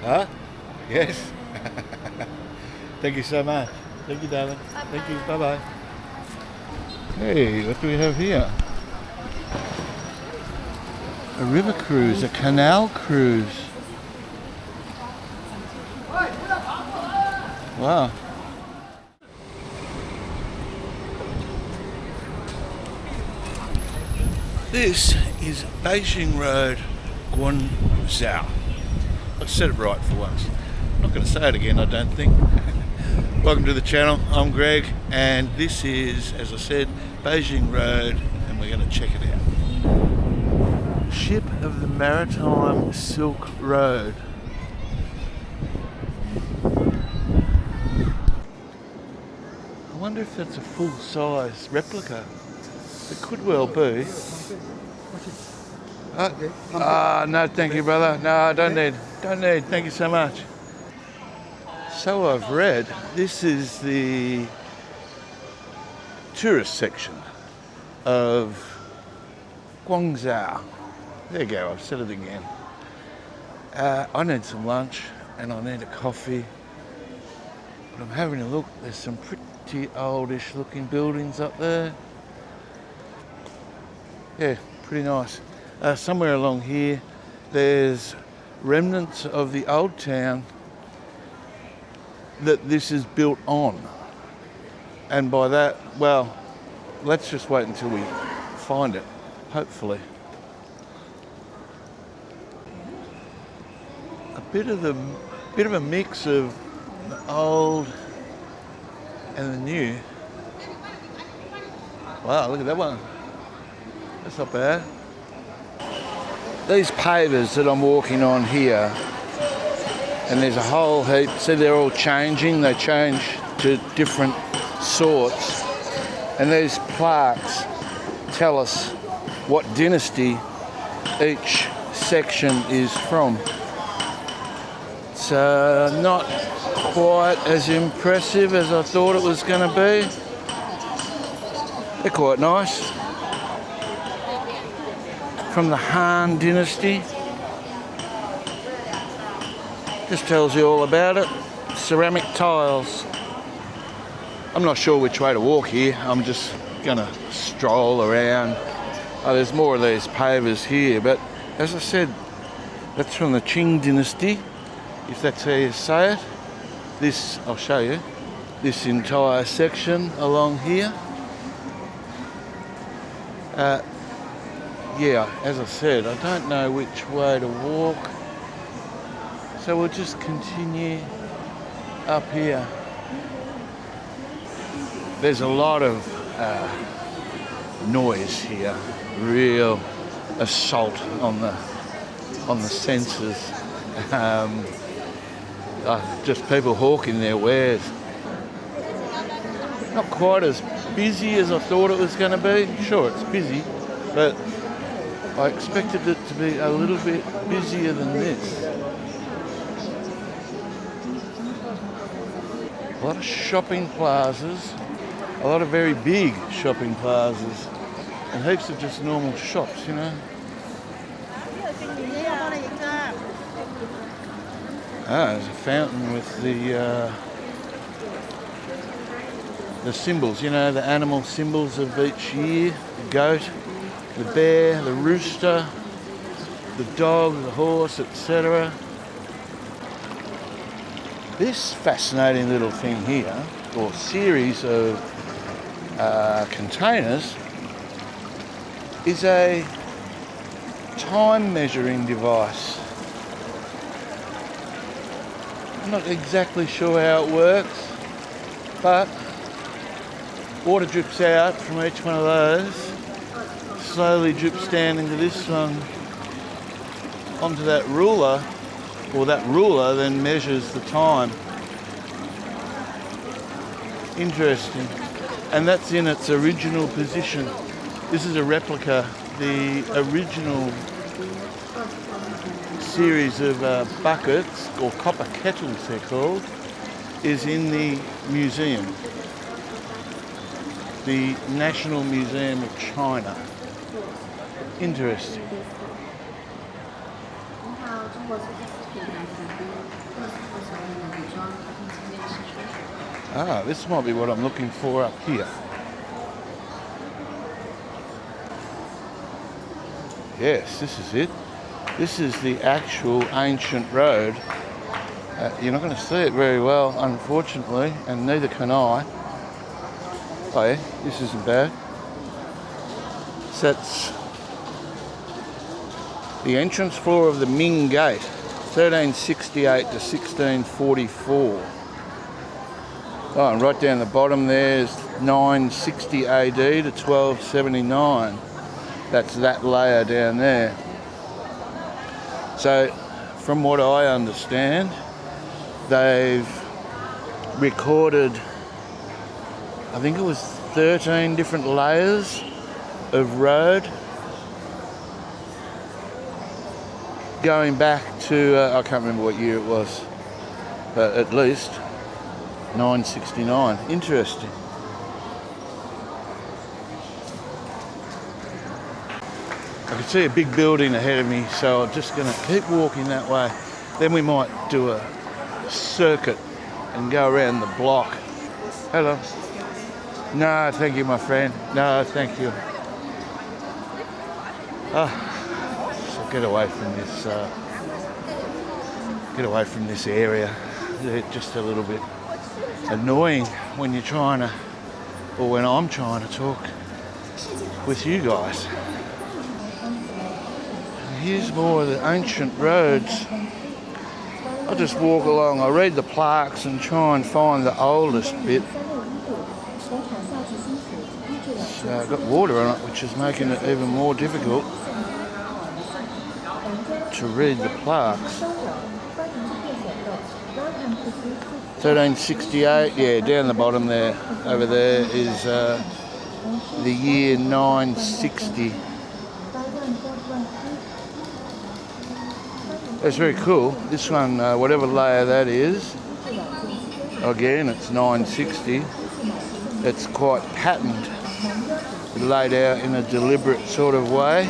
Huh? Yes. Thank you so much. Thank you, darling. Thank you. Bye-bye. Hey, what do we have here? A river cruise, a canal cruise. Wow. This is Beijing Road, Guangzhou. I said it right for once. I'm not going to say it again, I don't think. Welcome to the channel. I'm Greg, and this is, as I said, Beijing Road, and we're going to check it out. Ship of the Maritime Silk Road. I wonder if that's a full-size replica. It could well be. No, thank you, brother. No, I don't need. Thank you so much. So I've read this is the tourist section of Guangzhou. There you go, I've said it again. I need some lunch and I need a coffee. But I'm having a look. There's some pretty oldish looking buildings up there. Yeah, pretty nice. Somewhere along here, there's remnants of the old town that this is built on. And by that, well, let's just wait until we find it, hopefully. A bit of a mix of the old and the new. Wow, look at that one. That's not bad. These pavers that I'm walking on here, and there's a whole heap, see they're all changing, they change to different sorts, and these plaques tell us what dynasty each section is from. It's not quite as impressive as I thought it was going to be. They're quite nice. From the Han Dynasty. Just tells you all about it. Ceramic tiles. I'm not sure which way to walk here. I'm just gonna stroll around. Oh, there's more of these pavers here, but as I said, that's from the Qing Dynasty, if that's how you say it. This, I'll show you, this entire section along here. Yeah, as I said, I don't know which way to walk, so we'll just continue up here. There's a lot of noise here, real assault on the senses. Just people hawking their wares. Not quite as busy as I thought it was going to be. Sure, it's busy, but I expected it to be a little bit busier than this. A lot of shopping plazas, a lot of very big shopping plazas, and heaps of just normal shops, you know. There's a fountain with the symbols, you know, the animal symbols of each year, the goat, the bear, the rooster, the dog, the horse, etc. This fascinating little thing here, or series of containers, is a time measuring device. I'm not exactly sure how it works, but water drips out from each one of those. Slowly drips down into this one onto that ruler, or that ruler then measures the time. Interesting. And that's in its original position. This is a replica. The original series of buckets, or copper kettles they're called, is in the museum. The National Museum of China. Interesting. Ah, this might be what I'm looking for up here. Yes, this is it. This is the actual ancient road. You're not going to see it very well, unfortunately, and neither can I. Oh yeah, this isn't bad. So that's the entrance floor of the Ming Gate, 1368 to 1644. Oh, and right down the bottom there's 960 AD to 1279. That's that layer down there. So, from what I understand, they've recorded, I think it was 13 different layers of road going back to, I can't remember what year it was, but at least 969. Interesting. I can see a big building ahead of me, so I'm just going to keep walking that way. Then we might do a circuit and go around the block. Hello. No, thank you, my friend. No, thank you. So get away from this area. They're just a little bit annoying when you're trying to, or when I'm trying to talk with you guys. Here's more of the ancient roads. I just walk along, I read the plaques and try and find the oldest bit. So I've got water on it, which is making it even more difficult to read the plaques. 1368, yeah, down the bottom there, over there is the year 960. That's very cool. This one, whatever layer that is, again, it's 960. It's quite patterned, laid out in a deliberate sort of way.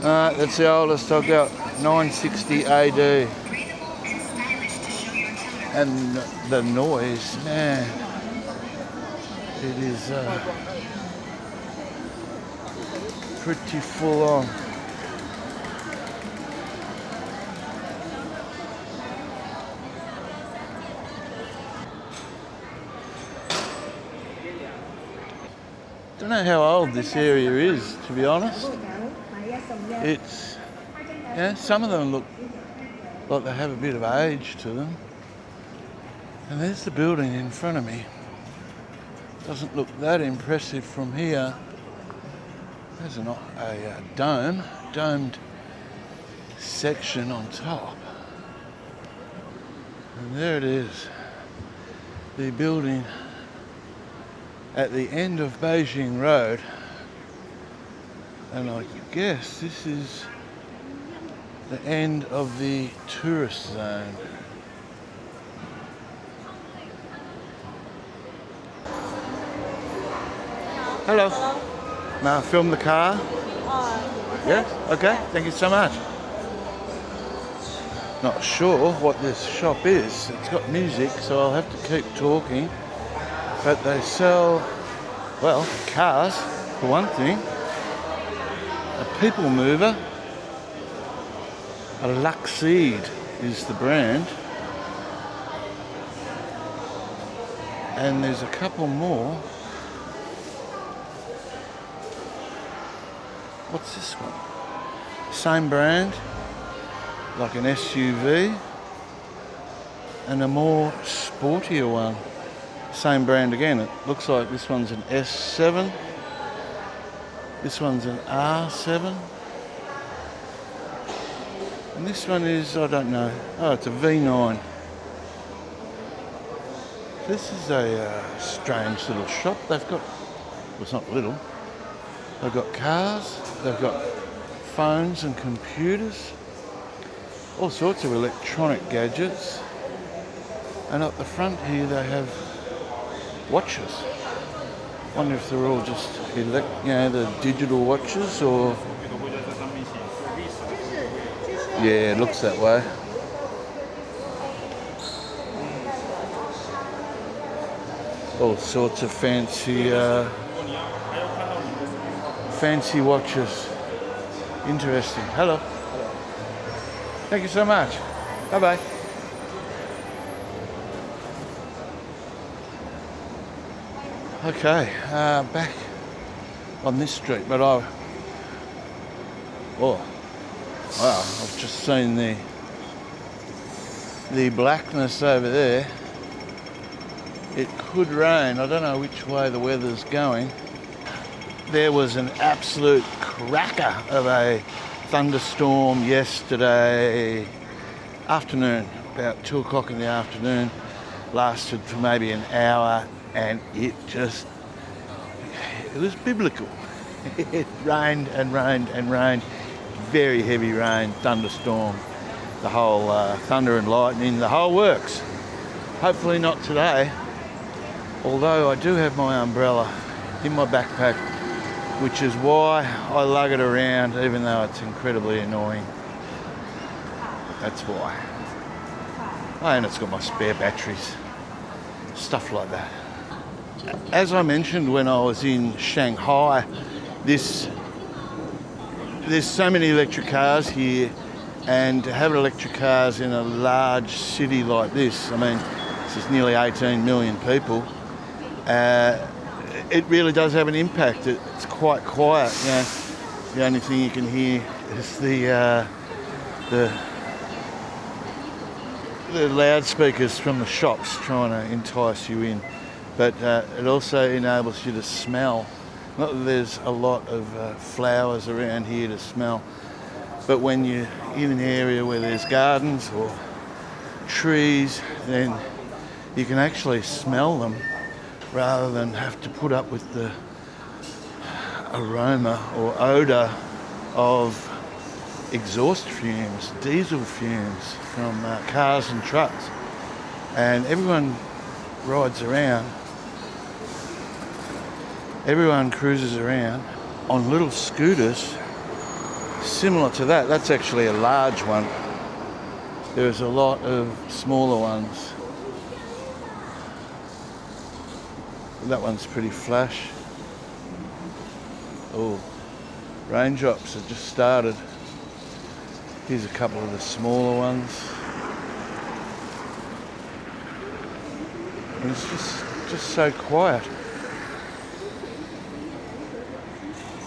That's the oldest I've got, 960 AD. And the noise, man, it is pretty full on. I don't know how old this area is, to be honest. It's, yeah, some of them look like they have a bit of age to them. And there's the building in front of me. Doesn't look that impressive from here. There's a domed section on top. And there it is, the building at the end of Beijing Road. And I guess this is the end of the tourist zone. Hello. May I film the car? Yes? Okay, thank you so much. Not sure what this shop is. It's got music, so I'll have to keep talking. But they sell, well, cars, for one thing. A people mover. A Luxeed is the brand. And there's a couple more. What's this one? Same brand, like an SUV, and a more sportier one. Same brand again. It looks like this one's an S7. This one's an R7. And this one is, I don't know. Oh, it's a V9. This is a strange little shop. They've got, well, it's not little. They've got cars, they've got phones and computers, all sorts of electronic gadgets. And up the front here they have watches. Wonder if they're all just the digital watches, or Yeah, it looks that way. All sorts of fancy watches. Interesting. Hello. Thank you so much. Bye-bye. Okay, back on this street, but oh wow, I've just seen the blackness over there. It could rain. I don't know which way the weather's going. There was an absolute cracker of a thunderstorm yesterday afternoon, about 2 o'clock in the afternoon. Lasted for maybe an hour, and it was biblical. It rained and rained and rained. Very heavy rain, thunderstorm, the whole thunder and lightning, the whole works. Hopefully not today. Although I do have my umbrella in my backpack, which is why I lug it around, even though it's incredibly annoying. That's why. Oh, and it's got my spare batteries, stuff like that. As I mentioned when I was in Shanghai, there's so many electric cars here, and to have electric cars in a large city like this, I mean, this is nearly 18 million people. It really does have an impact. It's quite quiet. You know, the only thing you can hear is the loudspeakers from the shops trying to entice you in. But it also enables you to smell. Not that there's a lot of flowers around here to smell, but when you're in an area where there's gardens or trees, then you can actually smell them, rather than have to put up with the aroma or odour of exhaust fumes, diesel fumes from cars and trucks. And everyone rides around, everyone cruises around on little scooters similar to that. That's actually a large one. There's a lot of smaller ones. That one's pretty flash. Oh, raindrops have just started. Here's a couple of the smaller ones. And it's just so quiet.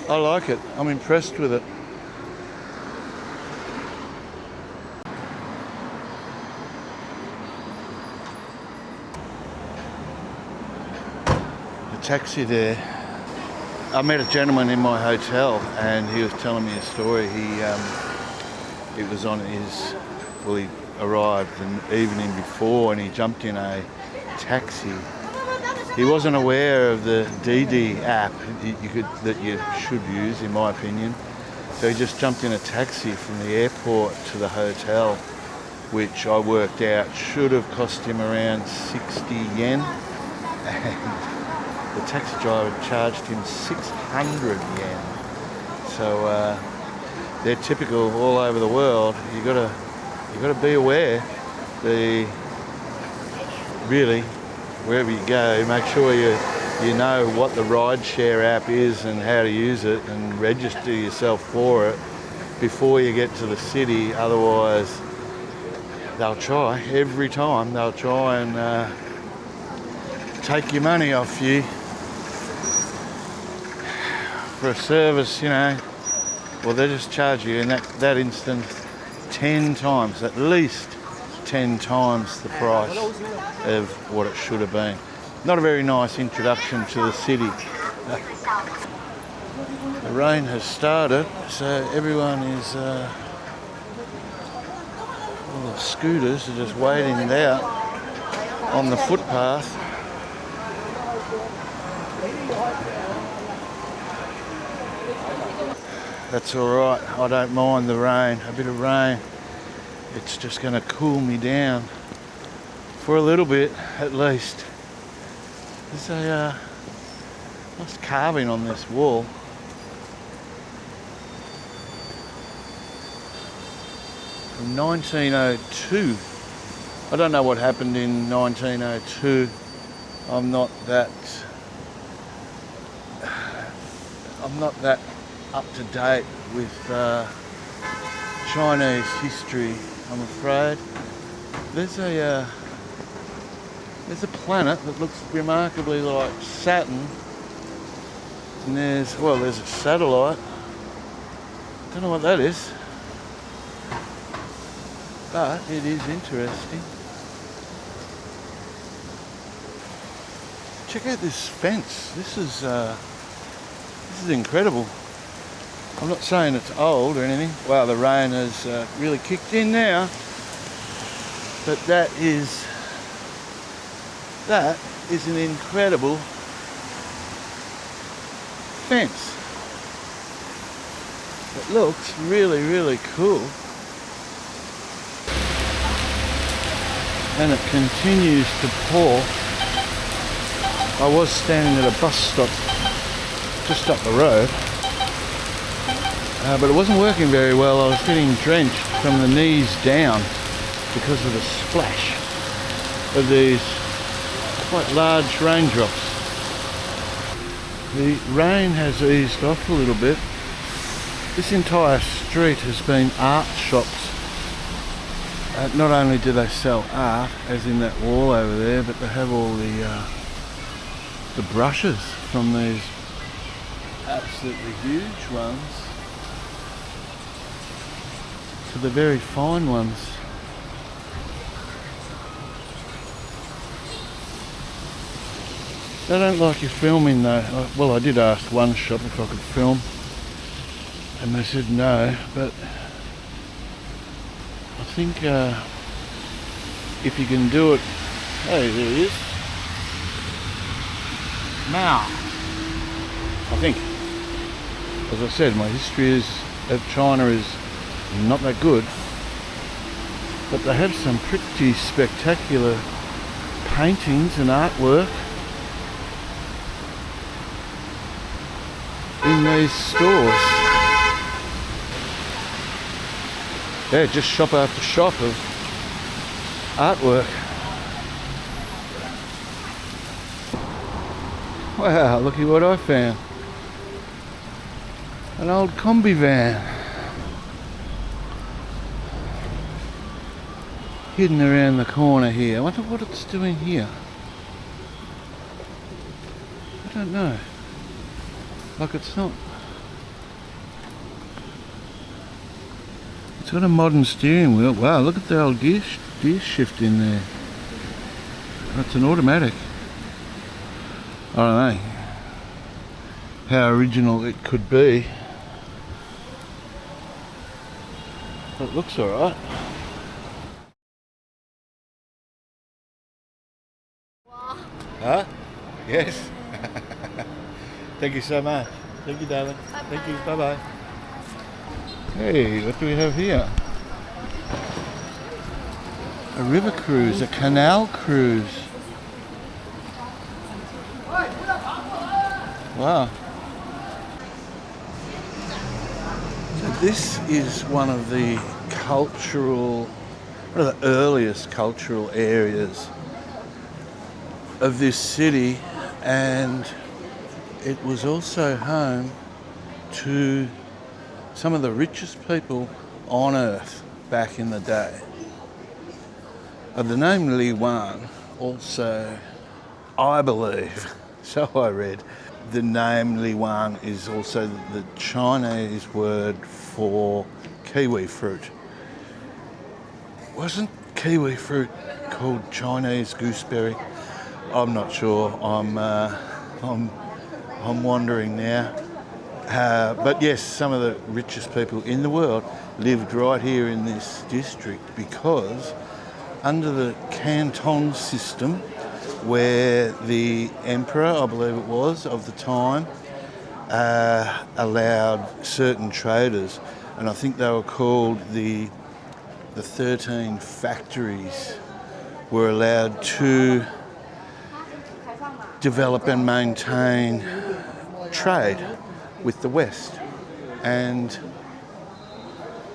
I like it. I'm impressed with it. Taxi there. I met a gentleman in my hotel, and he was telling me a story. He was on his, well, he arrived the evening before, and he jumped in a taxi. He wasn't aware of the DD app that you should use, in my opinion. So he just jumped in a taxi from the airport to the hotel, which I worked out should have cost him around 60 yen. And the taxi driver charged him 600 yen. So they're typical all over the world. You gotta be aware. Really, wherever you go, make sure you know what the rideshare app is and how to use it, and register yourself for it before you get to the city. Otherwise, they'll try every time. They'll try and take your money off you for a service, you know. Well, they just charge you in that instance 10 times, at least 10 times the price of what it should have been. Not a very nice introduction to the city. The rain has started, so everyone is, all the scooters are just waiting it out on the footpath. That's all right. I don't mind the rain. A bit of rain, it's just going to cool me down for a little bit, at least. There's a nice carving on this wall. from 1902. I don't know what happened in 1902. I'm not that up to date with Chinese history, I'm afraid. There's a planet that looks remarkably like Saturn, and there's a satellite. Don't know what that is, but it is interesting. Check out this fence. This is incredible. I'm not saying it's old or anything. Wow, the rain has really kicked in now. But that is an incredible fence. It looks really, really cool. And it continues to pour. I was standing at a bus stop just up the road, but it wasn't working very well. I was getting drenched from the knees down because of the splash of these quite large raindrops. The rain has eased off a little bit. This entire street has been art shops. Not only do they sell art, as in that wall over there, but they have all the brushes from these absolutely huge ones to the very fine ones. They don't like you filming though. Well, I did ask one shop if I could film and they said no, but I think if you can do it. Hey, there he is. Now, I think, as I said, my history of China is not that good, but they have some pretty spectacular paintings and artwork in these stores. Yeah, just shop after shop of artwork. Wow, look at what I found. An old combi van. Hidden around the corner here. I wonder what it's doing here. I don't know. Like it's not. It's got a modern steering wheel. Wow, look at the old gear shift in there. That's an automatic. I don't know how original it could be, but it looks alright. Huh? Yes. Thank you so much. Thank you, darling. Bye-bye. Thank you. Bye-bye. Hey, what do we have here? A river cruise, a canal cruise. Wow. So this is one of the earliest cultural areas of this city, and it was also home to some of the richest people on earth back in the day. The name Liwan also, I believe, so I read, the name Liwan is also the Chinese word for kiwi fruit. Wasn't kiwi fruit called Chinese gooseberry? I'm not sure. I'm wandering now. But yes, some of the richest people in the world lived right here in this district because under the Canton system, where the emperor, I believe it was, of the time, allowed certain traders, and I think they were called the 13 factories, were allowed to develop and maintain trade with the West. And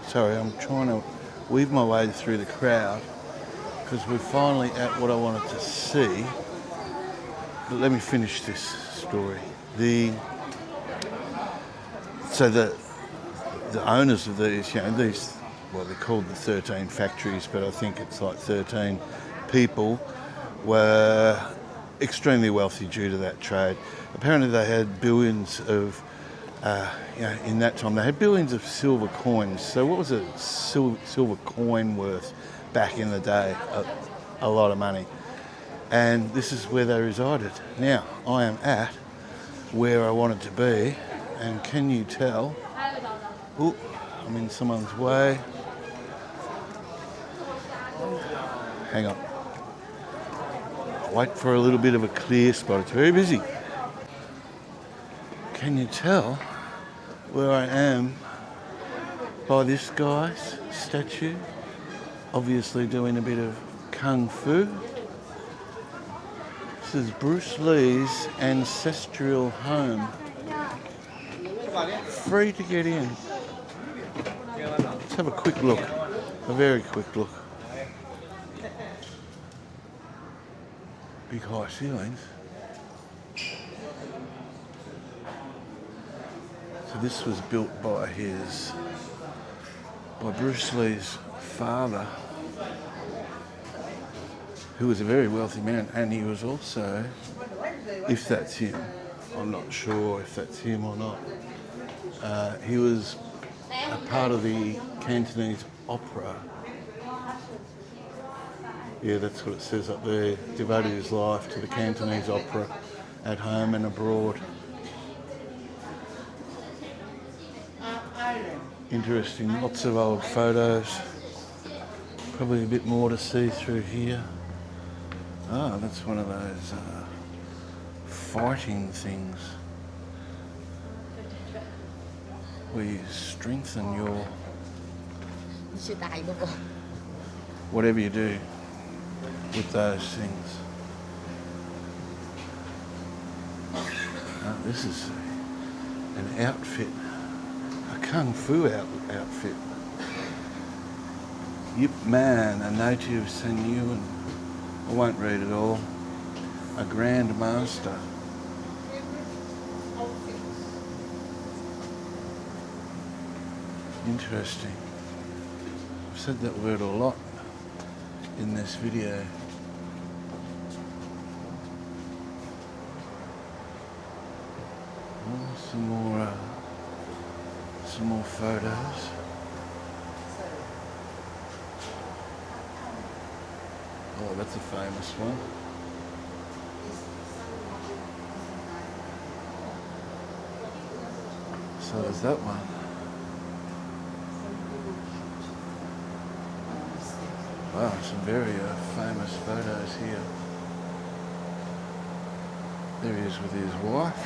sorry, I'm trying to weave my way through the crowd because we're finally at what I wanted to see. But let me finish this story. So the owners of these, well, they're called the 13 factories, but I think it's like 13 people, were extremely wealthy due to that trade. Apparently they had billions of, in that time, they had billions of silver coins. So what was a silver coin worth back in the day? A lot of money. And this is where they resided. Now, I am at where I wanted to be, and can you tell? Ooh, I'm in someone's way. Hang on. Wait for a little bit of a clear spot. It's very busy. Can you tell where I am by this guy's statue? Obviously doing a bit of kung fu. This is Bruce Lee's ancestral home. Free to get in. Let's have a quick look. A very quick look. Big high ceilings. So this was built by Bruce Lee's father, who was a very wealthy man, and he was also, if that's him, I'm not sure if that's him or not, he was a part of the Cantonese opera. Yeah, that's what it says up there. Devoted his life to the Cantonese opera at home and abroad. Interesting, lots of old photos. Probably a bit more to see through here. Oh, that's one of those fighting things where you strengthen your... whatever you do with those things. This is an outfit, a kung fu outfit. Yip Man, a native San Yuan. I won't read it all. A Grand Master. Interesting. I've said that word a lot in this video. Oh, some more photos. Oh, that's a famous one. So there's that one. Wow, some very famous photos here. There he is with his wife.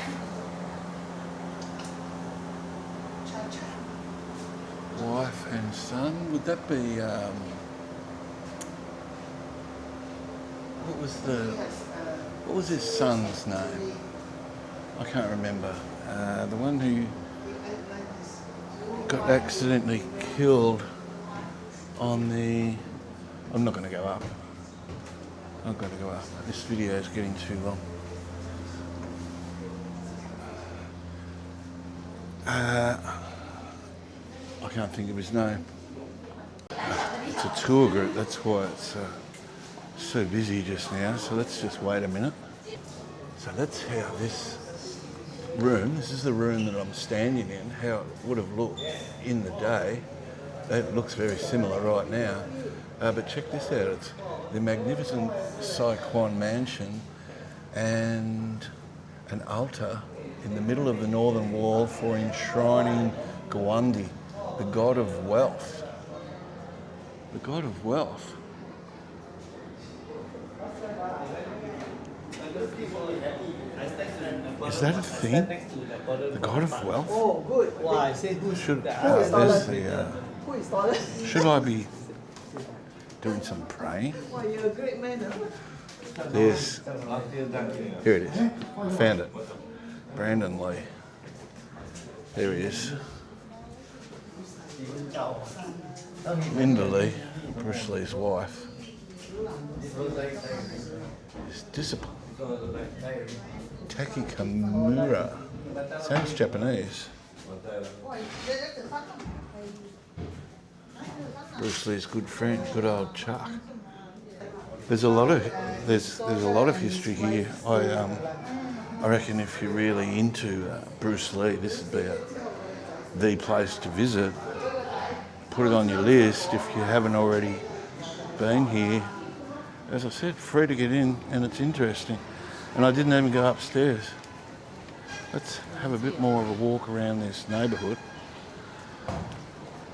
Wife and son. Would that be... What was his son's name? I can't remember. The one who got accidentally killed on the... I'm not going to go up. I'm not going to go up. This video is getting too long. I can't think of his name. It's a tour group, that's why it's so busy just now. So let's just wait a minute. So that's how this is the room that I'm standing in, how it would have looked in the day. It looks very similar right now. But check this out, it's the magnificent Saigon mansion and an altar in the middle of the northern wall for enshrining Guangzhou, the god of wealth. The god of wealth. Is that a thing? The god of wealth? Oh, good. Wow, I say good. Should I be doing some praying? Wow, you're a great man. Yes. Here it is. I found it. Brandon Lee. There he is. Linda Lee, Bruce Lee's wife, is disciplined. Taki Kamura. Sounds Japanese. Bruce Lee's good friend, good old Chuck. There's a lot of history here. I reckon if you're really into Bruce Lee, this would be the place to visit. Put it on your list if you haven't already been here. As I said, free to get in, and it's interesting. And I didn't even go upstairs. Let's have a bit more of a walk around this neighbourhood.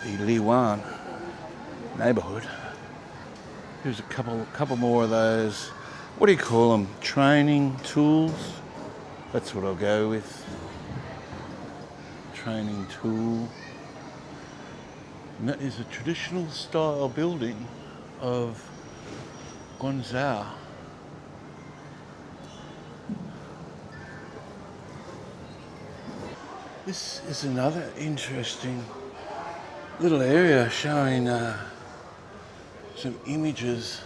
The Liwan neighbourhood. Here's a couple more of those, what do you call them? Training tools? That's what I'll go with. Training tool. And that is a traditional style building of Guangzhou. This is another interesting little area showing some images,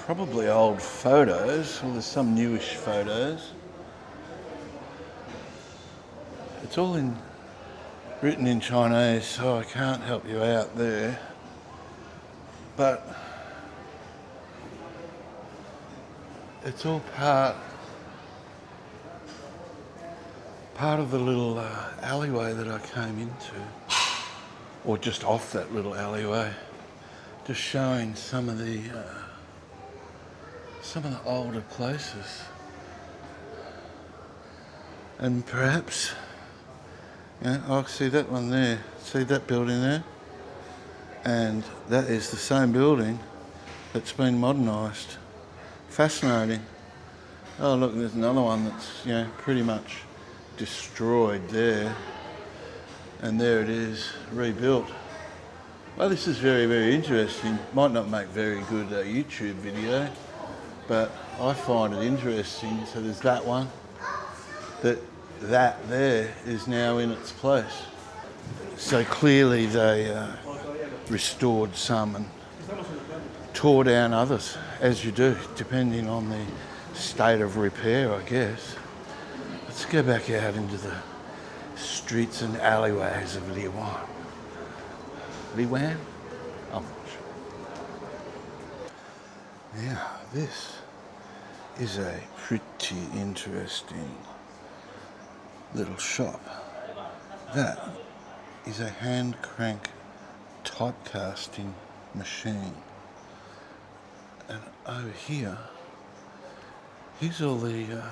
probably old photos, or there's some newish photos. It's all written in Chinese, so I can't help you out there. But it's all part of the little alleyway that I came into, or just off that little alleyway, just showing some of the older places. And perhaps, I see that one there, see that building there? And that is the same building that's been modernised. Fascinating. Oh look, there's another one that's pretty much destroyed there, and there it is, rebuilt. Well, this is very, very interesting. Might not make very good YouTube video, but I find it interesting. So there's that one, that there is now in its place. So clearly they restored some and tore down others, as you do, depending on the state of repair, I guess. Let's go back out into the streets and alleyways of Liwan. Liwan? I'm not sure. Now, this is a pretty interesting little shop. That is a hand crank typecasting machine. And over here, here's all the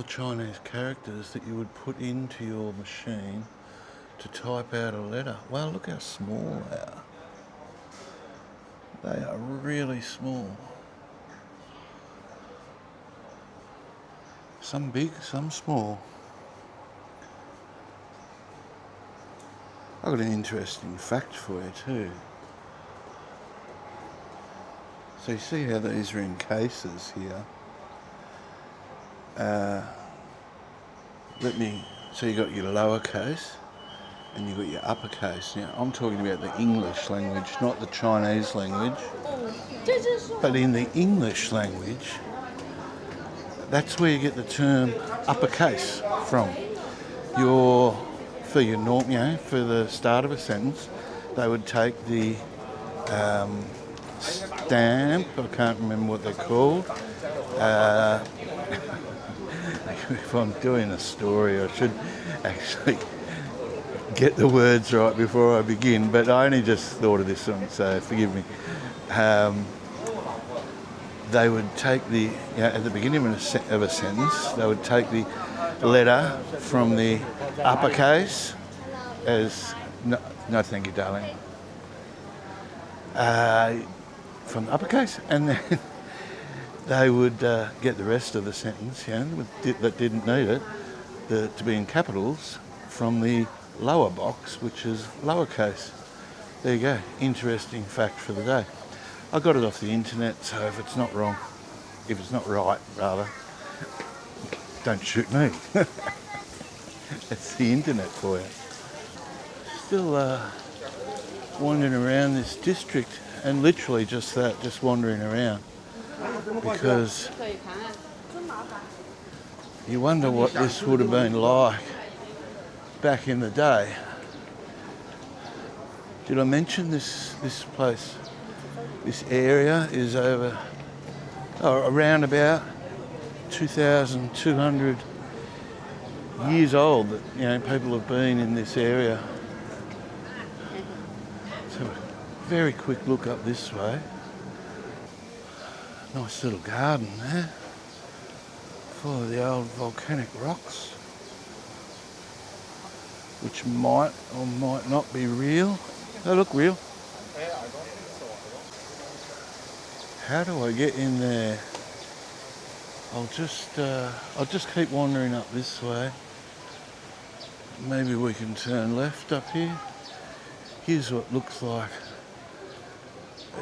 Chinese characters that you would put into your machine to type out a letter. Wow, look how small they are. They are really small. Some big, some small. I've got an interesting fact for you too. So you see how these are in cases here. So you got your lowercase and you got your uppercase. Now I'm talking about the English language, not the Chinese language. But in the English language, that's where you get the term uppercase from. For the start of a sentence, they would take the stamp, I can't remember what they're called. If I'm doing a story, I should actually get the words right before I begin, but I only just thought of this one, so forgive me. They would take at the beginning of a sentence, they would take the letter from the uppercase as, no thank you, darling, from the uppercase, and then they would get the rest of the sentence, that didn't need it, to be in capitals, from the lower box, which is lowercase. There you go, interesting fact for the day. I got it off the internet, so if it's not right, rather, don't shoot me. That's the internet for you. Still wandering around this district, and literally just that, just wandering around, because you wonder what this would have been like back in the day. Did I mention this place? This area is around about 2,200 years old that, you know, people have been in this area. So a very quick look up this way. Nice little garden there, full of the old volcanic rocks, which might or might not be real. They look real. How do I get in there? I'll just keep wandering up this way. Maybe we can turn left up here. Here's what looks like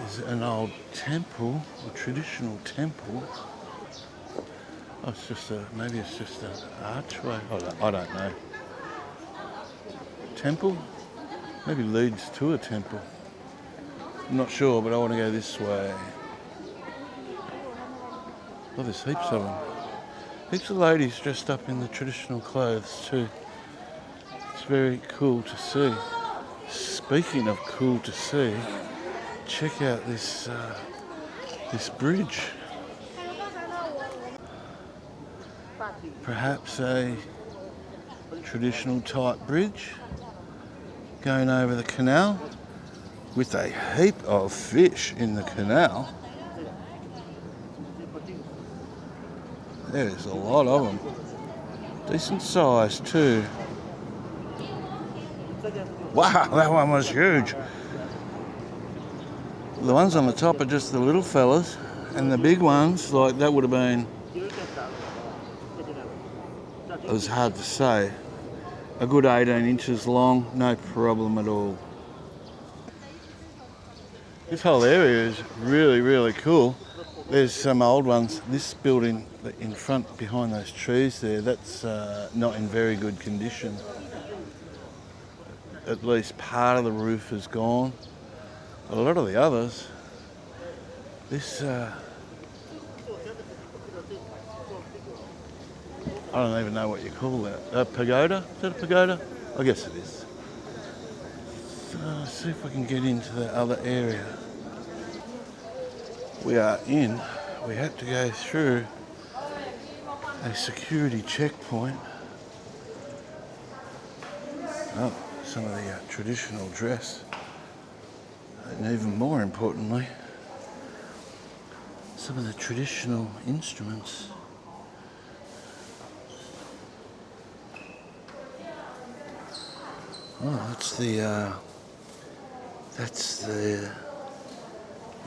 is an old temple, a traditional temple. Oh, it's just maybe it's just an archway. I don't know. Temple? Maybe leads to a temple. I'm not sure, but I want to go this way. Oh, there's heaps of them. Heaps of ladies dressed up in the traditional clothes too. It's very cool to see. Speaking of cool to see, check out this bridge. Perhaps a traditional type bridge going over the canal with a heap of fish in the canal. There's a lot of them. Decent size too. Wow, that one was huge. The ones on the top are just the little fellas, and the big ones, like that would have been, it was hard to say, a good 18 inches long, no problem at all. This whole area is really, really cool. There's some old ones. This building in front behind those trees there, that's not in very good condition. At least part of the roof is gone. A lot of the others, this, I don't even know what you call that. A pagoda? Is that a pagoda? I guess it is. So let's see if we can get into the other area. We had to go through a security checkpoint. Oh, some of the traditional dress. And even more importantly, some of the traditional instruments. Oh, that's the,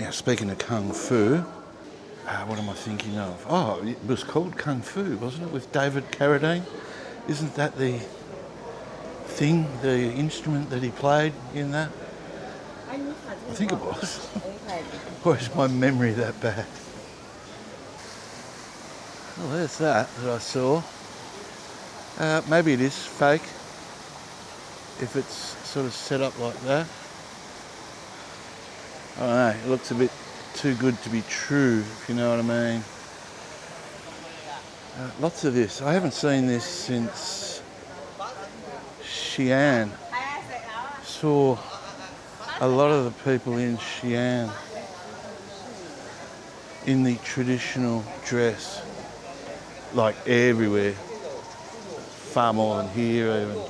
now speaking of Kung Fu, what am I thinking of? Oh, it was called Kung Fu, wasn't it, with David Carradine? Isn't that the thing, the instrument that he played in that? I think it was. Or is my memory that bad? Well, there's that I saw. Maybe it is fake, if it's sort of set up like that. I don't know, it looks a bit too good to be true, if you know what I mean. Lots of this. I haven't seen this since Xi'an. Saw a lot of the people in Xi'an in the traditional dress, like everywhere, far more than here even.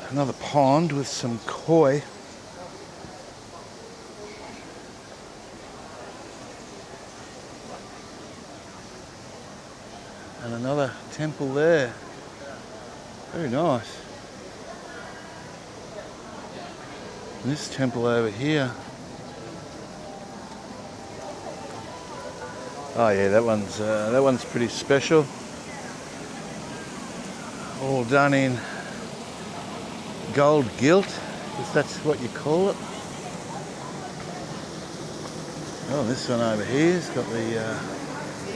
Another pond with some koi. And another temple there. Very nice. And this temple over here. Oh yeah, that one's pretty special. All done in gold gilt, if that's what you call it. Oh, this one over here's got the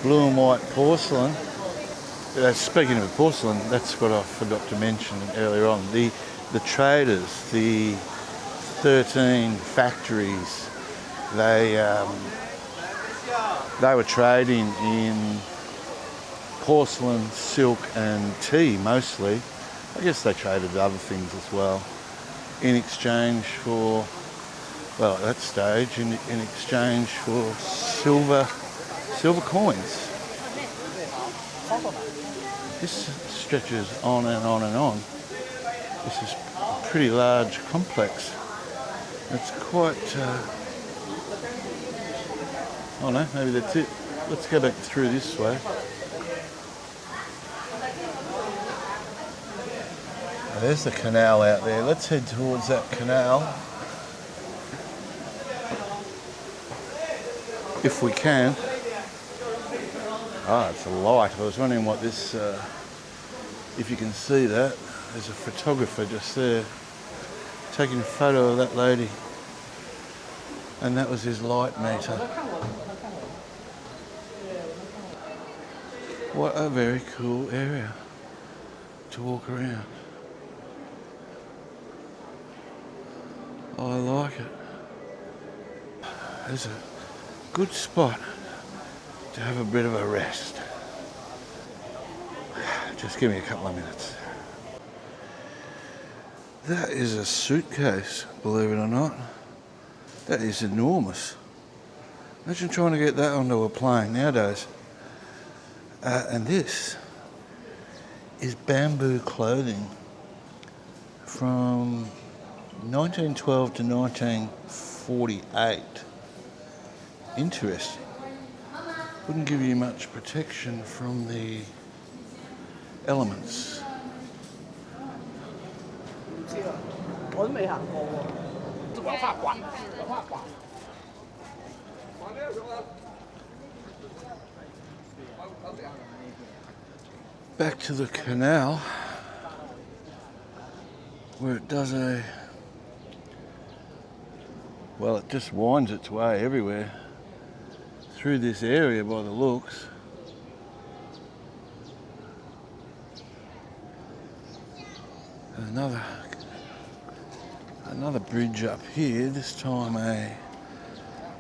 blue and white porcelain. Speaking of porcelain, that's what I forgot to mention earlier on. The traders, the 13 factories, they were trading in porcelain, silk and tea mostly. I guess they traded other things as well in exchange for, well, at that stage, in exchange for silver coins. This stretches on and on and on. This is a pretty large complex. It's quite, oh no, maybe that's it. Let's go back through this way. There's the canal out there. Let's head towards that canal. If we can. Ah, it's a light. I was wondering what this, if you can see that. There's a photographer just there taking a photo of that lady. And that was his light meter. What a very cool area to walk around. I like it. There's a good spot to have a bit of a rest. Just give me a couple of minutes. That is a suitcase, believe it or not. That is enormous. Imagine trying to get that onto a plane nowadays. And this is bamboo clothing from 1912 to 1948. Interesting. Wouldn't give you much protection from the elements. Back to the canal, where it does well, it just winds its way everywhere through this area by the looks. Another bridge up here, this time a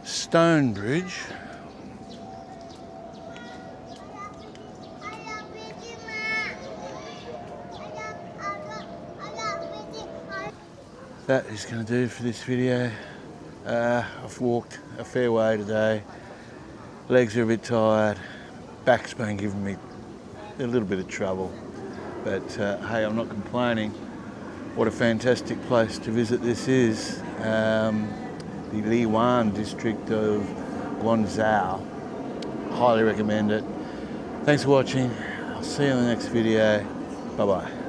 stone bridge. That is going to do for this video. I've walked a fair way today. Legs are a bit tired. Back's been giving me a little bit of trouble. But hey, I'm not complaining. What a fantastic place to visit this is. The Liwan District of Guangzhou. Highly recommend it. Thanks for watching. I'll see you in the next video. Bye bye.